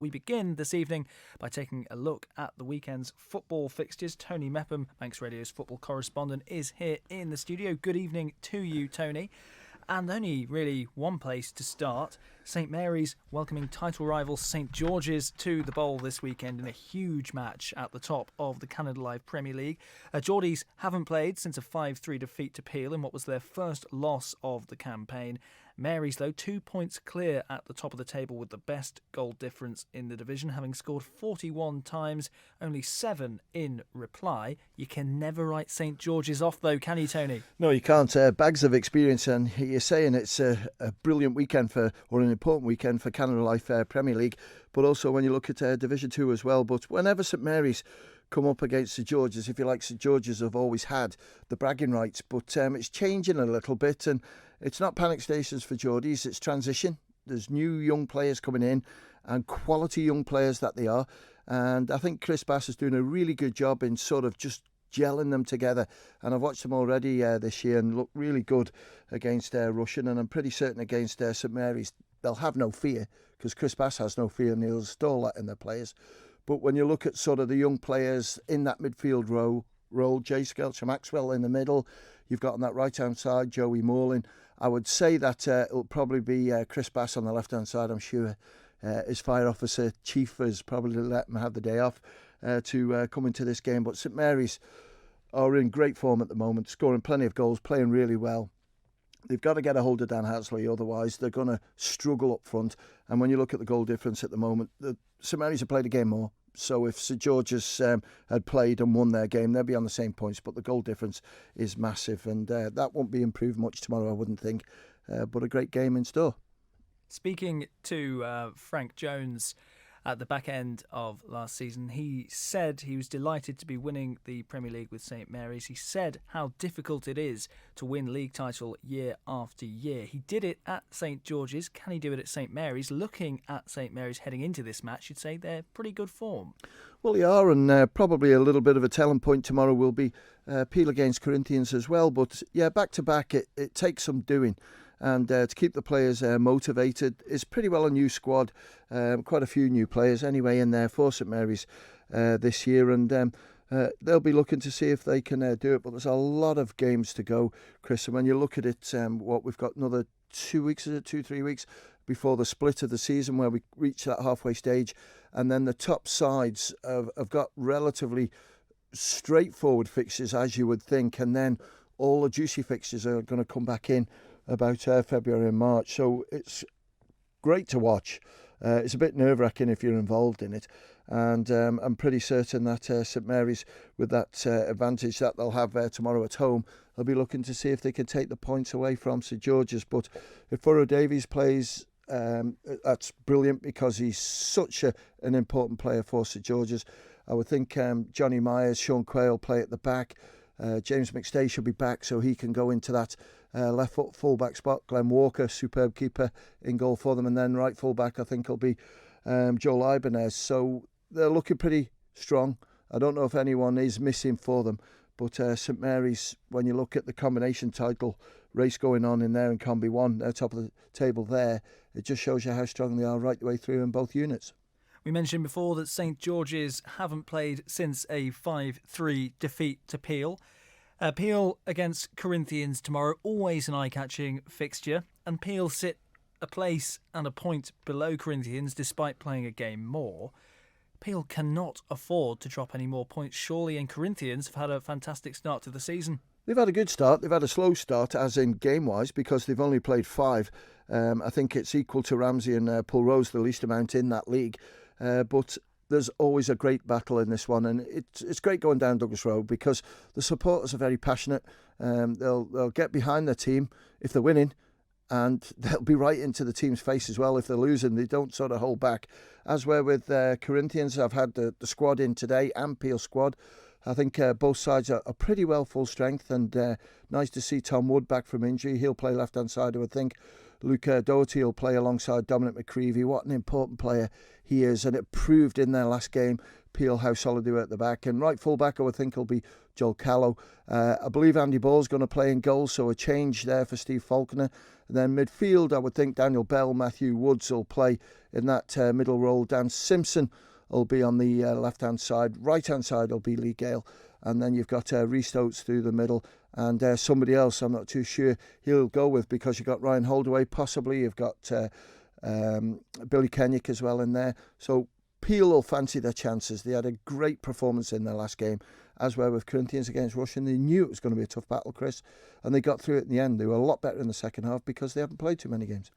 We begin this evening by taking a look at the weekend's football fixtures. Tony Mepham, Manx Radio's football correspondent, is here in the studio. Good evening to you, Tony. And only really one place to start. St Mary's welcoming title rival St George's to the Bowl this weekend in a huge match at the top of the Canada Live Premier League. Geordies haven't played since a 5-3 defeat to Peel in what was their first loss of the campaign. Mary's, though, 2 points clear at the top of the table with the best goal difference in the division, having scored 41 times, only 7 in reply. You can never write St George's off, though, can you, Tony? No, you can't. Bags of experience, and you're saying it's a brilliant weekend or an important weekend for Canada Life Premier League, but also when you look at Division 2 as well. But whenever St Mary's come up against St George's, if you like, St George's have always had the bragging rights, but it's changing a little bit, and it's not panic stations for Geordies, it's transition. There's new young players coming in, and quality young players that they are, and I think Chris Bass is doing a really good job in sort of just gelling them together, and I've watched them already this year and look really good against Russian, and I'm pretty certain against St Mary's they'll have no fear, because Chris Bass has no fear and he'll install that in their players. But when you look at sort of the young players in that midfield role, Jay Skelcher Maxwell in the middle, you've got on that right hand side Joey Morlin. I would say that it'll probably be Chris Bass on the left hand side. I'm sure his fire officer chief has probably let him have the day off to come into this game. But St Mary's are in great form at the moment, scoring plenty of goals, playing really well. They've got to get a hold of Dan Hatsley, otherwise they're going to struggle up front. And when you look at the goal difference at the moment, St Mary's have played a game more. So if St George's had played and won their game, they'd be on the same points. But the goal difference is massive, and that won't be improved much tomorrow, I wouldn't think. But a great game in store. Speaking to Frank Jones at the back end of last season, he said he was delighted to be winning the Premier League with St Mary's. He said how difficult it is to win league title year after year. He did it at St George's. Can he do it at St Mary's? Looking at St Mary's heading into this match, you'd say they're pretty good form. Well, they are, and probably a little bit of a telling point tomorrow will be Peel against Corinthians as well. But yeah, back to back, it takes some doing. And to keep the players motivated, it's pretty well a new squad, quite a few new players anyway in there for St Mary's this year, and they'll be looking to see if they can do it. But there's a lot of games to go, Chris, and when you look at it, we've got another 2 weeks, is it 2-3 weeks before the split of the season where we reach that halfway stage, and then the top sides have got relatively straightforward fixtures, as you would think, and then all the juicy fixtures are going to come back in about February and March. So it's great to watch. It's a bit nerve-wracking if you're involved in it, and I'm pretty certain that St Mary's, with that advantage that they'll have tomorrow at home, they'll be looking to see if they can take the points away from St George's. But if Furrow Davies plays, that's brilliant, because he's such an important player for St George's. I would think Johnny Myers, Sean Quayle play at the back. James McStay should be back, so he can go into that left foot full-back spot. Glenn Walker, superb keeper, in goal for them. And then right full-back, I think, will be Joel Ibanez. So they're looking pretty strong. I don't know if anyone is missing for them. But St Mary's, when you look at the combination title race going on in there in Combi 1, they're top of the table there, it just shows you how strong they are right the way through in both units. We mentioned before that St George's haven't played since a 5-3 defeat to Peel. Peel against Corinthians tomorrow, always an eye-catching fixture, and Peel sit a place and a point below Corinthians despite playing a game more. Peel cannot afford to drop any more points, surely, and Corinthians have had a fantastic start to the season. They've had a good start. They've had a slow start, as in game-wise, because they've only played 5. I think it's equal to Ramsey and Pulrose, the least amount in that league. But there's always a great battle in this one, and it's great going down Douglas Road because the supporters are very passionate. They'll get behind their team if they're winning, and they'll be right into the team's face as well if they're losing. They don't sort of hold back. As where with Corinthians, I've had the squad in today, and Peel squad. I think both sides are pretty well full strength, and nice to see Tom Wood back from injury. He'll play left-hand side, I would think. Luke Doherty will play alongside Dominic McCreevy. What an important player he is, and it proved in their last game Peel how solid they were at the back. And right full-back, I would think, will be Joel Callow. I believe Andy Ball's going to play in goal, so a change there for Steve Faulkner. And then midfield, I would think Daniel Bell, Matthew Woods will play in that middle role. Dan Simpson will be on the left-hand side. Right-hand side will be Lee Gale. And then you've got Rhys Oates through the middle. And somebody else I'm not too sure he'll go with, because you've got Ryan Holdaway possibly. You've got Billy Kenyick as well in there. So Peel will fancy their chances. They had a great performance in their last game, as well with Corinthians against Rushden. They knew it was going to be a tough battle, Chris, and they got through it in the end. They were a lot better in the second half because they haven't played too many games.